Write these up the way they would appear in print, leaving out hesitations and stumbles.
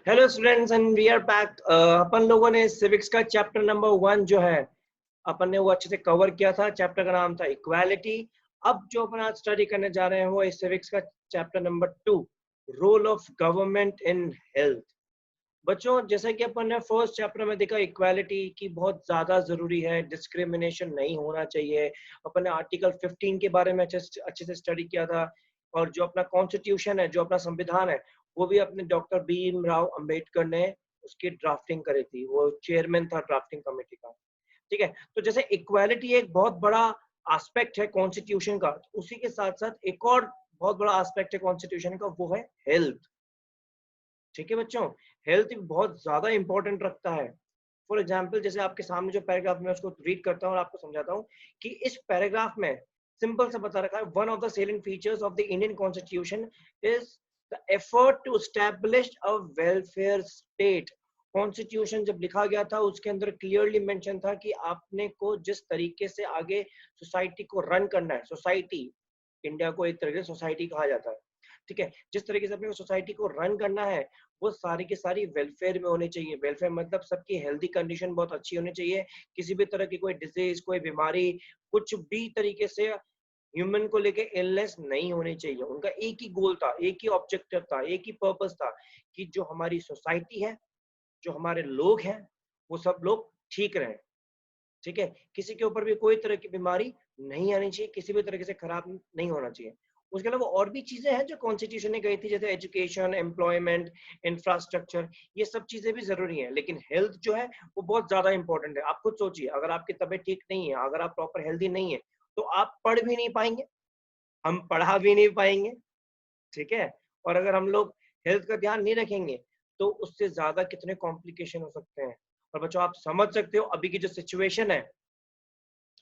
Hello students and we are back. अपन लोगों ने सिविक्स का चैप्टर नंबर 1 जो है अपन ने वो अच्छे से कवर किया था। चैप्टर का नाम था इक्वालिटी। अब जो अपन आज स्टडी करने जा रहे हैं वो इस सिविक्स का chapter number 2, role of government in health. बच्चों, जैसे कि अपन ने फर्स्ट चैप्टर में देखा इक्वालिटी की बहुत ज्यादा जरूरी है, डिस्क्रिमिनेशन नहीं होना चाहिए। अपन ने आर्टिकल 15 के बारे में अच्छे से स्टडी किया था। और जो अपना कॉन्स्टिट्यूशन है, जो अपना संविधान है, वो भी अपने डॉक्टर भीमराव अंबेडकर ने उसकी ड्राफ्टिंग करी थी। वो चेयरमैन था ड्राफ्टिंग कमेटी का। ठीक है, तो जैसे इक्वालिटी एक बहुत बड़ा एस्पेक्ट है कॉन्स्टिट्यूशन का, तो उसी के साथ साथ एक और बहुत बड़ा एस्पेक्ट है कॉन्स्टिट्यूशन का, वो है हेल्थ। ठीक है बच्चों, हेल्थ बहुत ज्यादा इंपॉर्टेंट रखता है। फॉर एग्जाम्पल, जैसे आपके सामने जो पैराग्राफ में उसको रीड करता हूँ और आपको समझाता हूँ कि इस पैराग्राफ में सिंपल से बता रखा है, one of the selling features of the Indian constitution is the effort to establish a welfare state. Constitution जब लिखा गया था उसके अंदर क्लियरली मेंशन था कि आपने को जिस तरीके से आगे सोसाइटी को रन करना है, सोसाइटी, इंडिया को एक तरीके से सोसाइटी कहा जाता है। ठीक है, जिस तरीके से अपने सोसाइटी को रन करना है वो सारी की सारी वेलफेयर में होनी चाहिए। वेलफेयर मतलब सबकी हेल्दी कंडीशन बहुत अच्छी होनी चाहिए। किसी भी तरह की कोई डिजीज, कोई बीमारी, कुछ भी तरीके से ह्यूमन को लेके इलनेस नहीं होनी चाहिए। उनका एक ही गोल था, एक ही ऑब्जेक्टिव था, एक ही पर्पस था कि जो हमारी सोसाइटी है, जो हमारे लोग हैं, वो सब लोग ठीक रहें। ठीक है, किसी के ऊपर भी कोई तरह की बीमारी नहीं आनी चाहिए, किसी भी तरीके से खराब नहीं होना चाहिए। उसके अलावा और भी चीजें हैं जो कॉन्स्टिट्यूशन ने कही थी, जैसे एजुकेशन, एम्प्लॉयमेंट, इंफ्रास्ट्रक्चर, ये सब चीजें भी जरूरी हैं। लेकिन हेल्थ जो है वो बहुत ज्यादा इंपॉर्टेंट है। आप खुद सोचिए, अगर आपकी तबीयत ठीक नहीं है, अगर आप प्रॉपर हेल्दी नहीं है, तो आप पढ़ भी नहीं पाएंगे, हम पढ़ा भी नहीं पाएंगे। ठीक है, और अगर हम लोग हेल्थ का ध्यान नहीं रखेंगे तो उससे ज्यादा कितने कॉम्प्लिकेशन हो सकते हैं। और बच्चों, आप समझ सकते हो अभी की जो सिचुएशन है,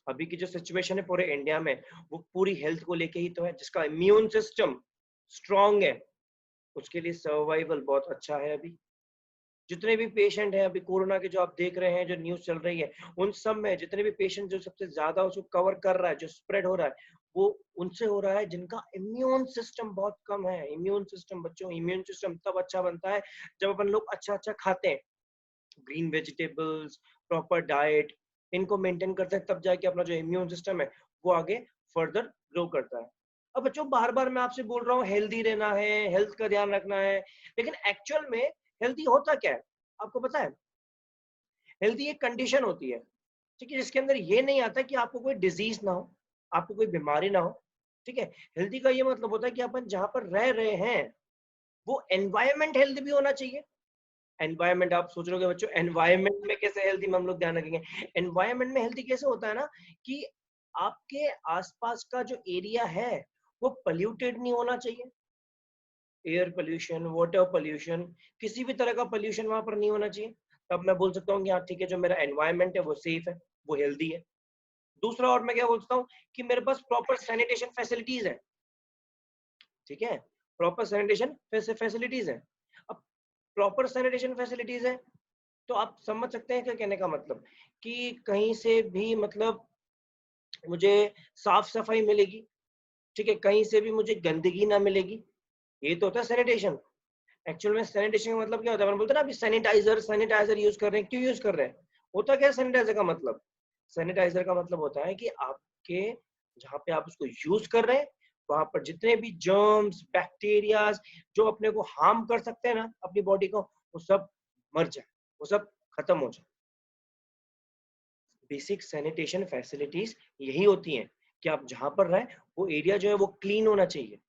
अभी की जो सिचुएशन है पूरे इंडिया में, वो पूरी हेल्थ को लेके ही तो है। जिसका इम्यून सिस्टम स्ट्रांग है उसके लिए सर्वाइवल बहुत अच्छा है। अभी जितने भी पेशेंट हैं, अभी कोरोना के जो आप देख रहे हैं, जो न्यूज चल रही है, उन सब में जितने भी पेशेंट जो सबसे ज्यादा उसको कवर कर रहा है, जो स्प्रेड हो रहा है, वो उनसे हो रहा है जिनका इम्यून सिस्टम बहुत कम है। इम्यून सिस्टम, बच्चों, इम्यून सिस्टम तब अच्छा बनता है जब अपन लोग अच्छा अच्छा खाते हैं, ग्रीन वेजिटेबल्स, प्रॉपर डाइट, इनको मेंटेन करते हैं, तब जाके अपना जो इम्यून सिस्टम है वो आगे फर्दर ग्रो करता है। अब बच्चों, बार बार मैं आपसे बोल रहा हूँ हेल्दी रहना है, हेल्थ का ध्यान रखना है, लेकिन एक्चुअल में हेल्दी होता क्या है आपको पता है? हेल्दी एक कंडीशन होती है, ठीक है, जिसके अंदर ये नहीं आता कि आपको कोई डिजीज ना हो, आपको कोई बीमारी ना हो। ठीक है, हेल्दी का ये मतलब होता है कि अपन जहां पर रह रहे हैं वो एनवायरमेंट हेल्दी भी होना चाहिए। एनवायरमेंट, आप सोच रहे हो बच्चों एनवायरमेंट में कैसे हेल्दी में हम लोग ध्यान रखेंगे? एनवायरमेंट में हेल्दी कैसे होता है ना, कि आपके आसपास का जो एरिया है वो पोल्यूटेड नहीं होना चाहिए। एयर पोल्यूशन, वाटर पोल्यूशन, किसी भी तरह का पोल्यूशन वहां पर नहीं होना चाहिए। तब मैं बोल सकता हूँ कि हाँ ठीक है, जो मेरा एनवायरमेंट है वो सेफ है, वो हेल्दी है। दूसरा, और मैं क्या बोलता हूँ कि मेरे पास प्रॉपर सैनिटेशन फैसिलिटीज है। ठीक है, प्रॉपर सैनिटेशन फैसिलिटीज है। अब प्रॉपर सैनिटेशन फैसिलिटीज है तो आप समझ सकते हैं क्या कहने का मतलब, कि कहीं से भी मतलब मुझे साफ सफाई मिलेगी। ठीक है, कहीं से भी मुझे गंदगी ना मिलेगी। ये तो होता है सैनिटेशन। एक्चुअल में सैनिटेशन का मतलब क्या होता है? अपन बोलते हैं ना, अभी सैनिटाइजर सैनिटाइजर यूज कर रहे हैं, क्यों यूज कर रहे हैं? होता क्या है सैनिटाइजर का मतलब? सैनिटाइजर का मतलब होता है कि आपके जहाँ पे आप उसको यूज कर रहे हैं वहां पर जितने भी जर्म्स, बैक्टीरियाज जो अपने को हार्म कर सकते हैं ना अपनी बॉडी को, वो सब मर जाए, वो सब खत्म हो जाए। बेसिक सैनिटेशन फैसिलिटीज यही होती हैं कि आप जहां पर रहें वो एरिया जो है वो क्लीन होना चाहिए,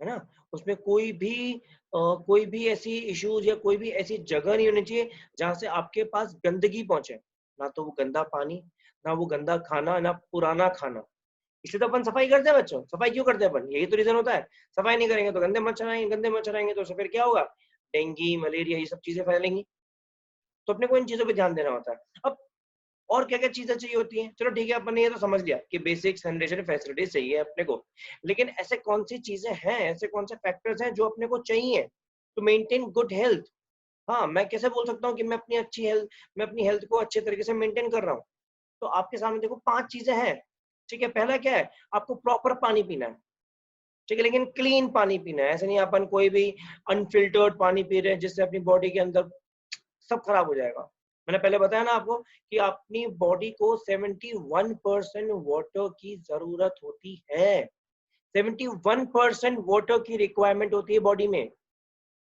है ना? उसमें कोई भी ऐसी इश्यूज या कोई भी ऐसी जगह नहीं होनी चाहिए जहां से आपके पास गंदगी पहुंचे। ना तो वो गंदा पानी, ना वो गंदा खाना, ना पुराना खाना। इसलिए तो अपन सफाई करते हैं बच्चों। सफाई क्यों करते हैं अपन? यही तो रीजन होता है। सफाई नहीं करेंगे तो गंदे मच्छर आएंगे, गंदे मच्छर आएंगे तो फिर क्या होगा? डेंगू, मलेरिया, ये सब चीजें फैलेंगी। तो अपने को इन चीजों पे ध्यान देना होता है। अब और क्या क्या चीजें चाहिए होती हैं? चलो ठीक है, अपन ने ये तो समझ लिया कि बेसिक सैनिटेशन फैसिलिटीज चाहिए अपने को, लेकिन ऐसे कौन सी चीजें हैं, ऐसे कौन से फैक्टर्स हैं जो अपने को चाहिए टू मेंटेन गुड हेल्थ? हाँ, मैं कैसे बोल सकता हूँ कि मैं अपनी हेल्थ को अच्छे तरीके से मेंटेन कर रहा हूँ? तो आपके सामने देखो 5 चीजें हैं। ठीक है, पहला क्या है? आपको प्रॉपर पानी पीना है। ठीक है, लेकिन क्लीन पानी पीना है, ऐसे नहीं अपन कोई भी अनफिल्टर्ड पानी पी रहे हैं जिससे अपनी बॉडी के अंदर सब खराब हो जाएगा। मैंने पहले बताया ना आपको कि अपनी बॉडी को 71% वाटर की जरूरत होती है। 71% वाटर की रिक्वायरमेंट होती है बॉडी में।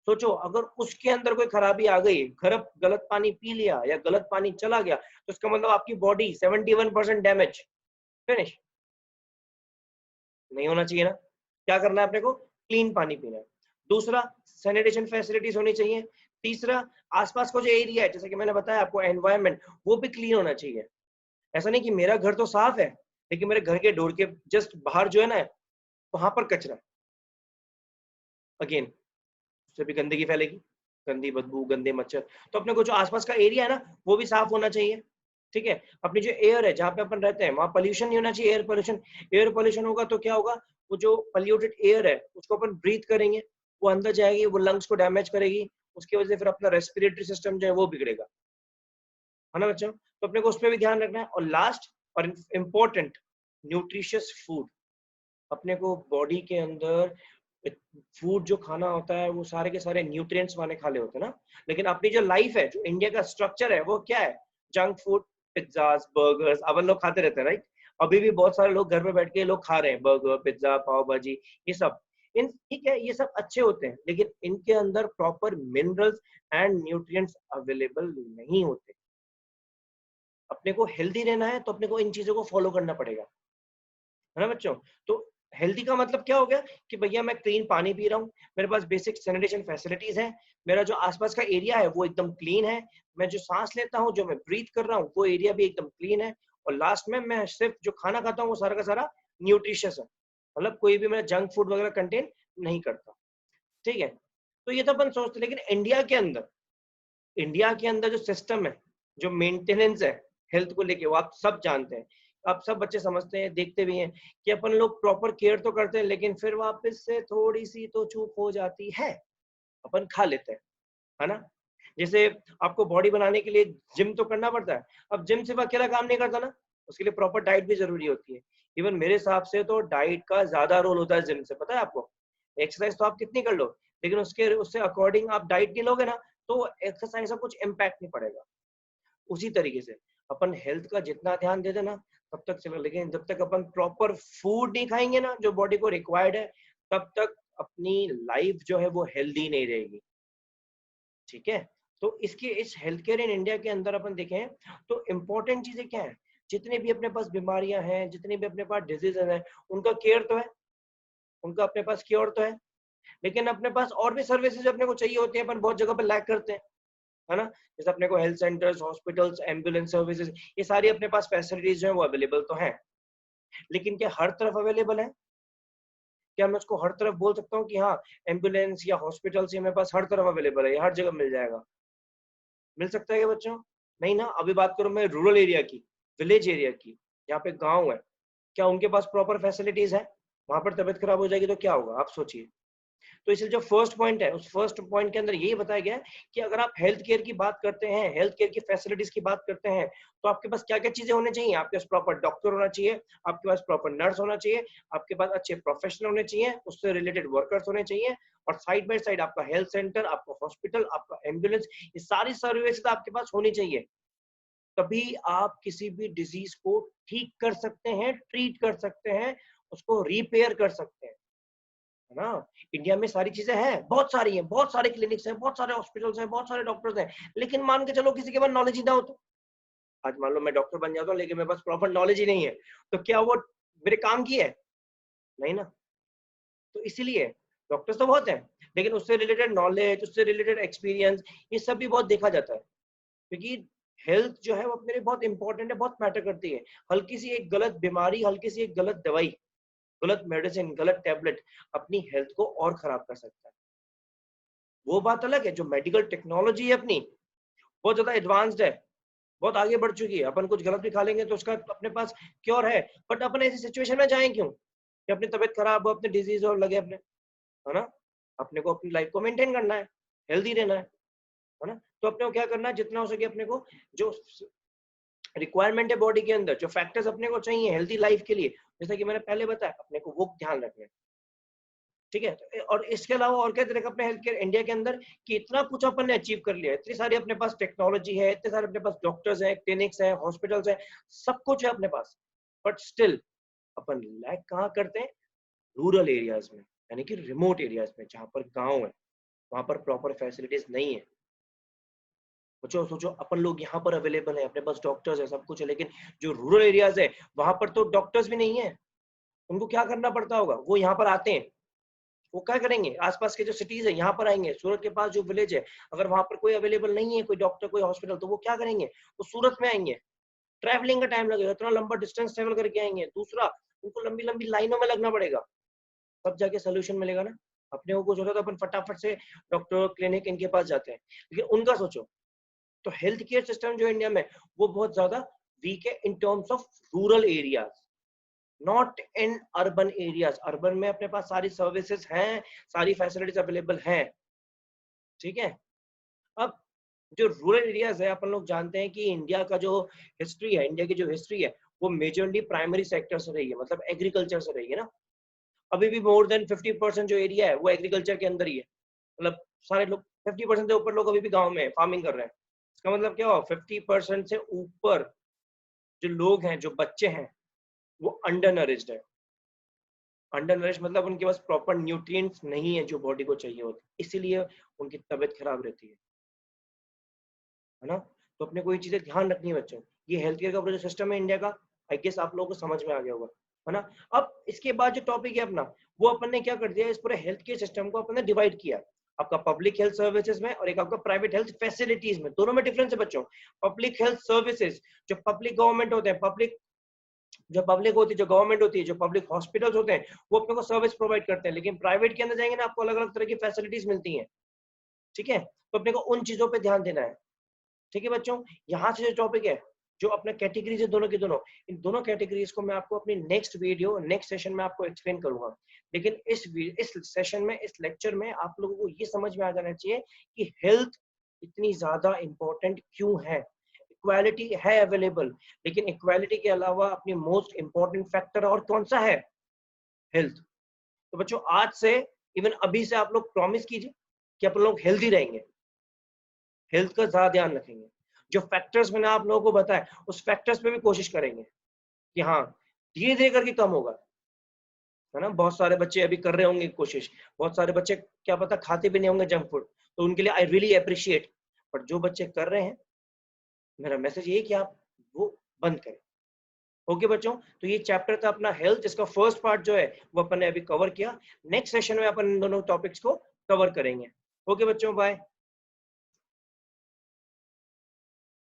सोचो अगर उसके अंदर कोई खराबी आ गई, गलत पानी पी लिया या गलत पानी चला गया, तो इसका मतलब आपकी बॉडी 71% डैमेज, फिनिश। नहीं होना चाहिए ना। क्या करना है अपने को? क्लीन पानी पीना है। दूसरा, सैनिटेशन फैसिलिटीज होनी चाहिए। तीसरा, आसपास का जो एरिया है, जैसे कि मैंने बताया आपको, एनवायरनमेंट वो भी क्लीन होना चाहिए। ऐसा नहीं कि मेरा घर तो साफ है लेकिन मेरे घर के डोर के जस्ट बाहर जो है ना, वहां पर कचरा, अगेन उससे भी गंदगी फैलेगी, गंदी बदबू, गंदे मच्छर। तो अपने को जो आसपास का एरिया है ना, वो भी साफ होना चाहिए। ठीक है, अपनी जो एयर है जहाँ पे अपन रहते हैं, वहां पोल्यूशन नहीं होना चाहिए, एयर पोल्यूशन। एयर पोल्यूशन होगा तो क्या होगा, वो जो पोल्यूटेड एयर है उसको अपन ब्रीथ करेंगे, वो अंदर जाएगी, वो लंग्स को डैमेज करेगी, उसकी वजह से फिर अपना रेस्पिरेटरी सिस्टम जो है वो बिगड़ेगा, है ना बच्चों। तो अपने को उस पर भी ध्यान रखना है। और लास्ट और इम्पोर्टेंट, न्यूट्रिशियस फूड। अपने को बॉडी के अंदर फूड जो खाना होता है वो सारे के सारे न्यूट्रिएंट्स वाले खाने होते हैं ना। लेकिन अपनी जो लाइफ है, जो इंडिया का स्ट्रक्चर है, वो क्या है? जंक फूड, पिज्जाज, बर्गर्स, अपन लोग खाते रहते हैं, राइट। अभी भी बहुत सारे लोग घर पे बैठ के लोग खा रहे हैं बर्गर, पिज्जा, पाव भाजी, ये सब। इन ठीक है, ये सब अच्छे होते हैं, लेकिन इनके अंदर proper minerals and nutrients available नहीं होते। अपने को हेल्दी रहना है तो अपने को इन चीजों को फॉलो करना पड़ेगा, है ना बच्चों। तो हेल्दी का मतलब क्या हो गया कि भैया मैं क्लीन पानी पी रहा हूँ, मेरे पास बेसिक सैनिटेशन फैसिलिटीज है, मेरा जो आसपास का एरिया है वो एकदम क्लीन है, मैं जो सांस लेता हूँ, जो मैं ब्रीथ कर रहा हूँ, वो एरिया भी एकदम क्लीन है, और लास्ट में मैं सिर्फ जो खाना खाता हूँ वो सारा का सारा न्यूट्रिशियस है, मतलब कोई भी मैं जंक फूड वगैरह कंटेन नहीं करता। ठीक है, तो ये तो अपन सोचते, लेकिन इंडिया के अंदर जो सिस्टम है, जो मेंटेनेंस है हेल्थ को लेके, वो आप सब जानते हैं, आप सब बच्चे समझते हैं, देखते भी हैं कि अपन लोग प्रॉपर केयर तो करते हैं, लेकिन फिर वापस से थोड़ी सी तो चूक हो जाती है, अपन खा लेते हैं, है ना। जैसे आपको बॉडी बनाने के लिए जिम तो करना पड़ता है, अब जिम सिर्फ अकेला काम नहीं करता ना, उसके लिए प्रॉपर डाइट भी जरूरी होती है। इवन मेरे हिसाब से तो डाइट का ज्यादा रोल होता है जिम से, पता है आपको। एक्सरसाइज तो आप कितनी कर लो, लेकिन उसके उससे अकॉर्डिंग आप डाइट नहीं लोगे ना, तो एक्सरसाइज का कुछ इम्पैक्ट नहीं पड़ेगा। उसी तरीके से अपन हेल्थ का जितना ध्यान दे देना तब तक चलो, लेकिन जब तक अपन प्रॉपर फूड नहीं खाएंगे ना जो बॉडी को रिक्वायर्ड है, तब तक अपनी लाइफ जो है वो हेल्दी नहीं रहेगी। ठीक है, तो इसके इस हेल्थ केयर इन इंडिया के अंदर अपन देखें तो इम्पोर्टेंट चीजें क्या है, जितने भी अपने पास बीमारियां हैं, जितने भी अपने पास डिजीजेज हैं, उनका केयर तो है, उनका अपने पास क्योर तो है, लेकिन अपने पास और भी सर्विसेज अपने को चाहिए होती है, अपन बहुत जगह पर लैक करते हैं, है ना। जैसे अपने को health centres, hospitals, ambulance services, ये सारी अपने पास फैसिलिटीज जो है वो अवेलेबल तो हैं, लेकिन क्या हर तरफ अवेलेबल है? क्या मैं उसको हर तरफ बोल सकता हूँ कि हाँ एम्बुलेंस या हॉस्पिटल्स ये मेरे पास हर तरफ अवेलेबल है, ये हर जगह मिल जाएगा? मिल सकता है क्या बच्चों? नहीं ना। अभी बात करूँ मैं रूरल एरिया की, विलेज एरिया की, जहाँ पे गाँव है, क्या उनके पास प्रॉपर फैसिलिटीज है? वहां पर तबियत खराब हो जाएगी तो क्या होगा, आप सोचिए। तो इसलिए जो फर्स्ट पॉइंट है, उस फर्स्ट पॉइंट के अंदर यही बताया गया है कि अगर आप हेल्थ केयर की बात करते हैं, हेल्थ केयर की फैसिलिटीज की बात करते हैं, तो आपके पास क्या क्या चीजें होनी चाहिए? आपके पास प्रॉपर डॉक्टर होना चाहिए, आपके पास प्रॉपर नर्स होना चाहिए, आपके पास अच्छे प्रोफेशनल होने चाहिए, उससे रिलेटेड वर्कर्स होने चाहिए, और साइड बाय साइड आपका हेल्थ सेंटर, आपका हॉस्पिटल, आपका एम्बुलेंस, ये सारी सर्विसेज आपके पास होनी चाहिए। तभी आप किसी भी डिजीज को ठीक कर सकते हैं, ट्रीट कर सकते हैं, उसको रिपेयर कर सकते हैं, है ना। इंडिया में सारी चीजें हैं, बहुत सारी हैं, बहुत सारे क्लिनिक्स हैं, बहुत सारे हॉस्पिटल्स हैं, बहुत सारे डॉक्टर्स हैं, लेकिन मान के चलो किसी के पास नॉलेज ही ना हो तो। आज मान लो मैं डॉक्टर बन जाता हूँ लेकिन मेरे पास प्रॉपर नॉलेज ही नहीं है, तो क्या वो मेरे काम की है? नहीं ना। तो इसीलिए डॉक्टर्स तो बहुत हैं, लेकिन उससे रिलेटेड नॉलेज, उससे रिलेटेड एक्सपीरियंस, ये सब भी बहुत देखा जाता है, क्योंकि हेल्थ जो है वो अपने लिए बहुत इंपॉर्टेंट है, बहुत मैटर करती है। हल्की सी एक गलत बीमारी, हल्की सी एक गलत दवाई, गलत मेडिसिन, गलत टैबलेट अपनी हेल्थ को और खराब कर सकता है। वो बात अलग है, जो मेडिकल टेक्नोलॉजी है अपनी बहुत ज्यादा एडवांस्ड है, बहुत आगे बढ़ चुकी है, अपन कुछ गलत भी खा लेंगे तो उसका अपने पास क्योर है। बट अपन ऐसी सिचुएशन में जाएं क्यों कि अपनी तबीयत खराब हो, अपने डिजीज और लगे अपने, है ना। अपने को अपनी लाइफ को मेंटेन करना है, हेल्दी रहना है ना। तो अपने को क्या करना है, जितना हो सके अपने को जो रिक्वायरमेंट है बॉडी के अंदर, जो फैक्टर्स अपने को चाहिए हेल्दी लाइफ के लिए, जैसे कि मैंने पहले बताया, अपने को वो ध्यान रखना है। ठीक है। और इसके अलावा और क्या तरीका अपने हेल्थ केयर इंडिया के अंदर कि इतना कुछ अपन ने अचीव कर लिया है, इतनी सारी अपने पास टेक्नोलॉजी है, इतने सारे अपने पास डॉक्टर्स हैं, क्लिनिक्स हैं, हॉस्पिटल्स हैं, सब कुछ है अपने पास, बट स्टिल अपन लैक कहाँ करते हैं? रूरल एरियाज में, यानी कि रिमोट एरियाज में, जहाँ पर गांव है, वहां पर प्रॉपर फैसिलिटीज नहीं है। सोचो सोचो, अपन लोग यहाँ पर अवेलेबल है, अपने पास डॉक्टर्स है, सब कुछ है, लेकिन जो रूरल एरियाज है वहां पर तो डॉक्टर्स भी नहीं है। उनको क्या करना पड़ता होगा? वो यहाँ पर आते हैं, वो क्या करेंगे? आसपास के जो सिटीज है यहाँ पर आएंगे, सूरत के पास जो विलेज है, अगर वहां पर कोई अवेलेबल नहीं है, कोई डॉक्टर, कोई हॉस्पिटल, तो वो क्या करेंगे? वो सूरत में आएंगे, ट्रैवलिंग का टाइम लगेगा, इतना लंबा डिस्टेंस ट्रेवल करके आएंगे। दूसरा, उनको लंबी लंबी लाइनों में लगना पड़ेगा, तब जाके सोल्यूशन मिलेगा ना। अपने को कुछ होता है तो अपन फटाफट से डॉक्टर, क्लिनिक इनके पास जाते हैं, लेकिन उनका सोचो। तो हेल्थ केयर सिस्टम जो इंडिया में, वो बहुत ज्यादा वीक है in terms of rural areas, not in urban areas. Urban में अपने पास सारी सर्विसेज हैं, सारी फैसिलिटीज अवेलेबल हैं, ठीक है। अब जो रूरल एरियाज है, अपन लोग जानते हैं कि इंडिया का जो हिस्ट्री है, इंडिया की जो हिस्ट्री है, वो मेजरली प्राइमरी सेक्टर से रही है, मतलब एग्रीकल्चर से रही है ना। अभी भी मोर देन 50% जो एरिया है वो एग्रीकल्चर के अंदर ही है, मतलब सारे लोग 50% से ऊपर लोग अभी भी गांव में फार्मिंग कर रहे हैं। इसका मतलब क्या हुआ? 50% से ऊपर जो लोग हैं, जो बच्चे हैं, वो अंडर नरिश्ड है। अंडर नरिश मतलब उनके पास प्रॉपर न्यूट्रिएंट्स नहीं है जो बॉडी को चाहिए होते, इसीलिए उनकी तबीयत खराब रहती है ना। तो अपने को ये चीजें ध्यान रखनी है बच्चों। ये हेल्थ केयर का पूरा जो सिस्टम है इंडिया का, आई गेस आप लोगों को समझ में आ गया होगा, है ना। अब इसके बाद जो टॉपिक है अपना, वो अपन ने क्या कर दिया, इस पूरे हेल्थ केयर सिस्टम को अपन ने डिवाइड किया, आपका पब्लिक हेल्थ सर्विसेज में और एक आपका प्राइवेट हेल्थ फैसिलिटीज में। दोनों में डिफरेंस है बच्चों। पब्लिक हेल्थ सर्विसेज जो पब्लिक गवर्नमेंट होते हैं, पब्लिक जो पब्लिक होती है, जो गवर्नमेंट होती है, जो पब्लिक हॉस्पिटल्स होते हैं, वो अपने को सर्विस प्रोवाइड करते हैं। लेकिन प्राइवेट के अंदर जाएंगे ना, आपको अलग अलग तरह की फैसिलिटीज मिलती हैं, ठीक है। तो अपने को उन चीजों पे ध्यान देना है, ठीक है बच्चों। यहाँ से जो टॉपिक है, जो अपने कैटेगरीज है दोनों की दोनों, इन दोनों कैटेगरीज को मैं आपको अपनी नेक्स्ट वीडियो, नेक्स्ट सेशन में आपको एक्सप्लेन करूंगा। लेकिन इस सेशन में, इस लेक्चर में आप लोगों को ये समझ में आ जाना चाहिए कि हेल्थ इतनी ज्यादा इंपॉर्टेंट क्यों है। इक्वालिटी है अवेलेबल, लेकिन इक्वालिटी के अलावा अपनी मोस्ट इंपॉर्टेंट फैक्टर और कौन सा है? हेल्थ। तो बच्चों आज से, इवन अभी से आप लोग प्रॉमिस कीजिए कि अपन लोग हेल्दी रहेंगे, हेल्थ का ज्यादा ध्यान रखेंगे। जो फैक्टर्स मैंने आप लोगों को बताया, उस फैक्टर्स पे भी कोशिश करेंगे कि हाँ, धीरे धीरे करके कम होगा, है ना। बहुत सारे बच्चे अभी कर रहे होंगे कोशिश, बहुत सारे बच्चे क्या पता खाते भी नहीं होंगे जंक फूड, तो उनके लिए आई रियली अप्रिशिएट। बट जो बच्चे कर रहे हैं, मेरा मैसेज ये है कि आप वो बंद करें। ओके बच्चों, तो ये चैप्टर था अपना हेल्थ, जिसका फर्स्ट पार्ट जो है वो अपन ने अभी कवर किया। नेक्स्ट सेशन में अपन इन दोनों टॉपिक्स को कवर करेंगे। ओके बच्चों, बाय।